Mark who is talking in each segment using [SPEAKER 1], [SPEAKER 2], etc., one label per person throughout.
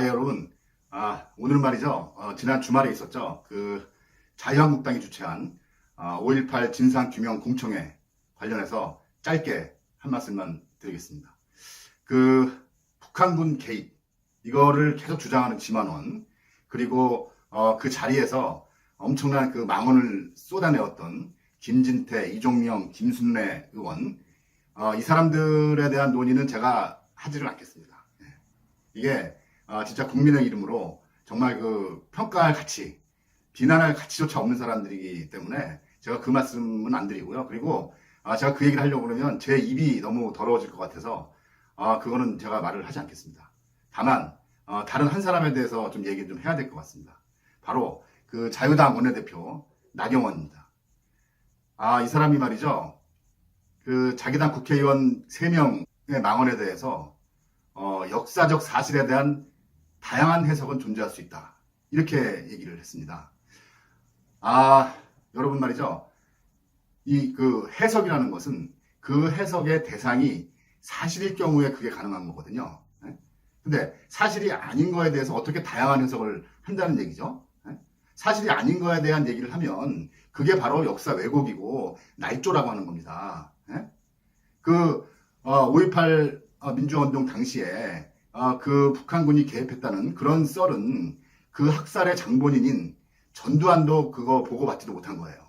[SPEAKER 1] 여러분, 오늘 말이죠. 지난 주말에 있었죠. 그 자유한국당이 주최한 5.18 진상규명 공청회 관련해서 짧게 한 말씀만 드리겠습니다. 그 북한군 개입, 이거를 계속 주장하는 지만원, 그리고 그 자리에서 엄청난 그 망언을 쏟아내었던 김진태, 이종명, 김순례 의원, 이 사람들에 대한 논의는 제가 하지를 않겠습니다. 이게 진짜 국민의 이름으로 정말 그 평가할 가치, 비난할 가치조차 없는 사람들이기 때문에 제가 그 말씀은 안 드리고요. 그리고 제가 그 얘기를 하려고 그러면 제 입이 너무 더러워질 것 같아서 그거는 제가 말을 하지 않겠습니다. 다만 다른 한 사람에 대해서 좀 얘기 좀 해야 될 것 같습니다. 바로 그 자유당 원내대표 나경원입니다. 이 사람이 말이죠. 그 자기 당 국회의원 3명의 망언에 대해서 역사적 사실에 대한 다양한 해석은 존재할 수 있다. 이렇게 얘기를 했습니다. 여러분 말이죠. 이 그 해석이라는 것은 그 해석의 대상이 사실일 경우에 그게 가능한 거거든요. 근데 사실이 아닌 거에 대해서 어떻게 다양한 해석을 한다는 얘기죠. 사실이 아닌 거에 대한 얘기를 하면 그게 바로 역사 왜곡이고 날조라고 하는 겁니다. 그 5.18 민주화운동 당시에 그 북한군이 개입했다는 그런 썰은 그 학살의 장본인인 전두환도 그거 보고받지도 못한 거예요.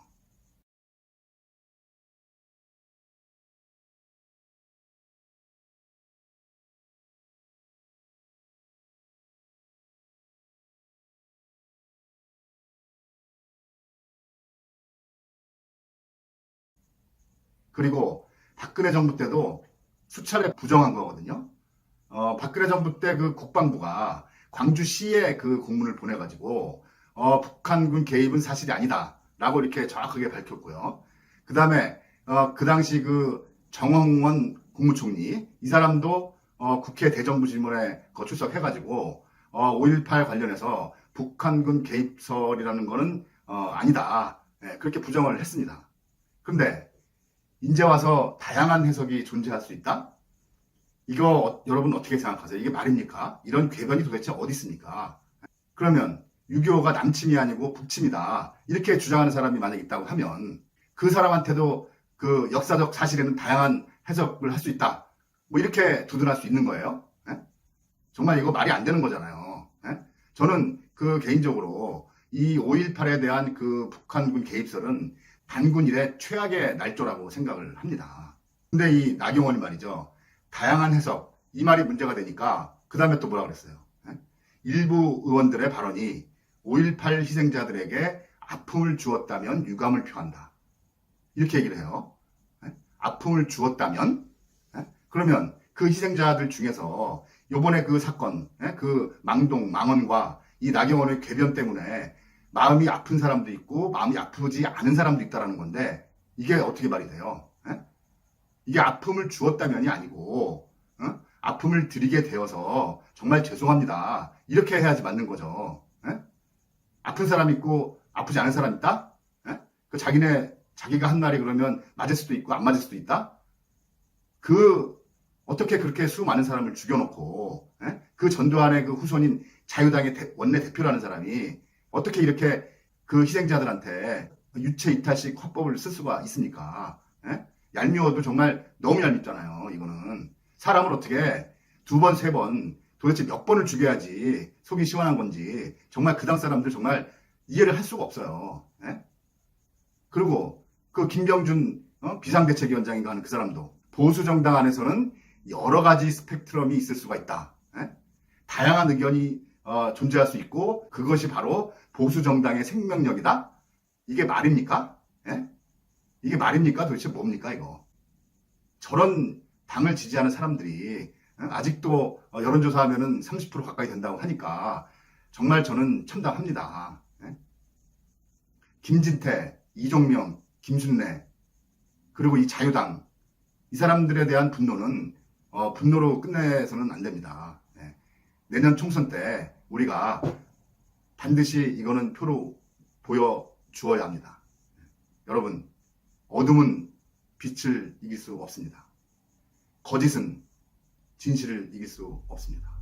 [SPEAKER 1] 그리고 박근혜 정부 때도 수차례 부정한 거거든요. 박근혜 정부 때 그 국방부가 광주시에 그 공문을 보내가지고 북한군 개입은 사실이 아니다라고 이렇게 정확하게 밝혔고요. 그 다음에 그 당시 그 정홍원 국무총리 이 사람도 국회 대정부 질문에 출석해가지고 5.18 관련해서 북한군 개입설이라는 거는 아니다. 그렇게 부정을 했습니다. 근데 이제 와서 다양한 해석이 존재할 수 있다? 이거 여러분 어떻게 생각하세요? 이게 말입니까? 이런 궤변이 도대체 어디 있습니까? 그러면 6.25가 남침이 아니고 북침이다. 이렇게 주장하는 사람이 만약 있다고 하면 그 사람한테도 그 역사적 사실에는 다양한 해석을 할 수 있다. 뭐 이렇게 두둔할 수 있는 거예요. 정말 이거 말이 안 되는 거잖아요. 저는 그 개인적으로 이 5.18에 대한 그 북한군 개입설은 반군 이래 최악의 날조라고 생각을 합니다. 근데 이 나경원이 말이죠. 다양한 해석, 이 말이 문제가 되니까 그 다음에 또 뭐라 그랬어요. 일부 의원들의 발언이 5.18 희생자들에게 아픔을 주었다면 유감을 표한다. 이렇게 얘기를 해요. 아픔을 주었다면? 그러면 그 희생자들 중에서 요번에 그 사건, 그 망원과 이 나경원의 궤변 때문에 마음이 아픈 사람도 있고 마음이 아프지 않은 사람도 있다는 건데 이게 어떻게 말이 돼요? 이게 아픔을 주었다면이 아니고 아픔을 드리게 되어서 정말 죄송합니다. 이렇게 해야지 맞는 거죠. 아픈 사람 있고 아프지 않은 사람 있다? 그 자기가 한 말이 그러면 맞을 수도 있고 안 맞을 수도 있다? 어떻게 그렇게 수많은 사람을 죽여놓고 그 전두환의 그 후손인 자유당의 원내대표라는 사람이 어떻게 이렇게 그 희생자들한테 유체 이탈식 화법을 쓸 수가 있습니까? 얄미워도 정말 너무 얄밉잖아요. 이거는 사람을 어떻게 2번, 3번 도대체 몇 번을 죽여야지 속이 시원한 건지 정말 그 당 사람들 정말 이해를 할 수가 없어요. 그리고 그 김병준 비상대책위원장인가 하는 그 사람도 보수 정당 안에서는 여러 가지 스펙트럼이 있을 수가 있다. 다양한 의견이 존재할 수 있고 그것이 바로 보수 정당의 생명력이다. 이게 말입니까? 이게 말입니까? 도대체 뭡니까 이거? 저런 당을 지지하는 사람들이 아직도 여론조사하면은 30% 가까이 된다고 하니까 정말 저는 참담합니다. 김진태, 이종명, 김순례 그리고 이 자유당 이 사람들에 대한 분노는 분노로 끝내서는 안 됩니다. 내년 총선 때 우리가 반드시 이거는 표로 보여주어야 합니다. 여러분 어둠은 빛을 이길 수 없습니다. 거짓은 진실을 이길 수 없습니다.